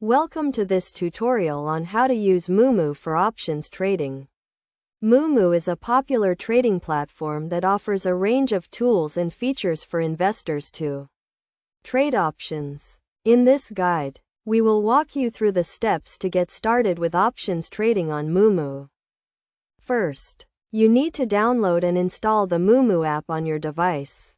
Welcome to this tutorial on how to use Moomoo for options trading. Moomoo is a popular trading platform that offers a range of tools and features for investors to trade options. In this guide, we will walk you through the steps to get started with options trading on Moomoo. First, you need to download and install the Moomoo app on your device.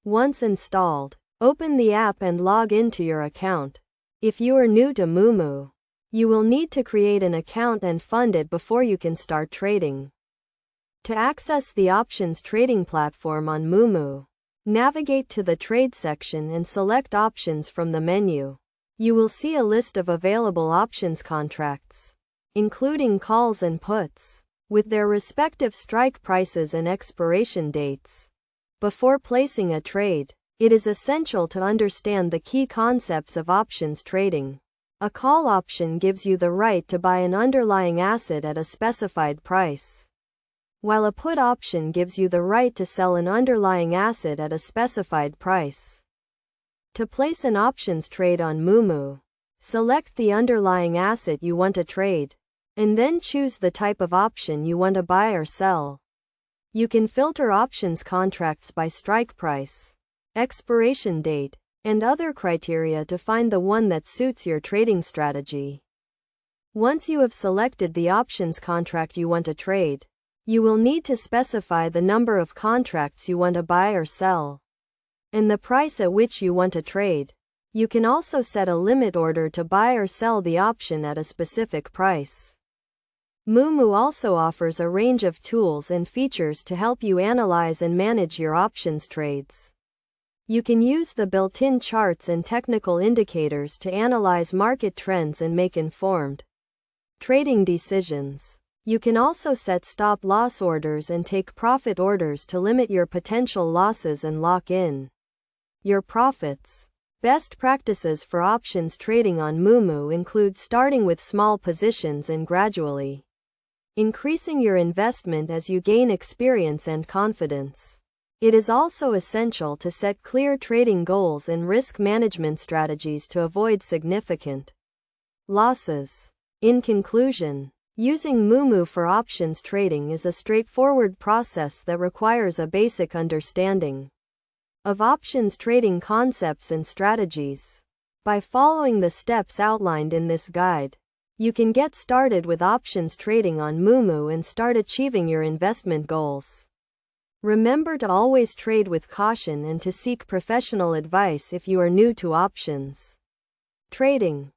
Once installed, open the app and log into your account. If you are new to Moomoo, you will need to create an account and fund it before you can start trading. To access the options trading platform on Moomoo, navigate to the Trade section and select Options from the menu. You will see a list of available options contracts, including calls and puts, with their respective strike prices and expiration dates. Before placing a trade, it is essential to understand the key concepts of options trading. A call option gives you the right to buy an underlying asset at a specified price, while a put option gives you the right to sell an underlying asset at a specified price. To place an options trade on Moomoo, select the underlying asset you want to trade, and then choose the type of option you want to buy or sell. You can filter options contracts by strike price, expiration date, and other criteria to find the one that suits your trading strategy. Once you have selected the options contract you want to trade, you will need to specify the number of contracts you want to buy or sell, and the price at which you want to trade. You can also set a limit order to buy or sell the option at a specific price. Moomoo also offers a range of tools and features to help you analyze and manage your options trades. You can use the built-in charts and technical indicators to analyze market trends and make informed trading decisions. You can also set stop-loss orders and take profit orders to limit your potential losses and lock in your profits. Best practices for options trading on Moomoo include starting with small positions and gradually increasing your investment as you gain experience and confidence. It is also essential to set clear trading goals and risk management strategies to avoid significant losses. In conclusion, using Moomoo for options trading is a straightforward process that requires a basic understanding of options trading concepts and strategies. By following the steps outlined in this guide, you can get started with options trading on Moomoo and start achieving your investment goals. Remember to always trade with caution and to seek professional advice if you are new to options trading.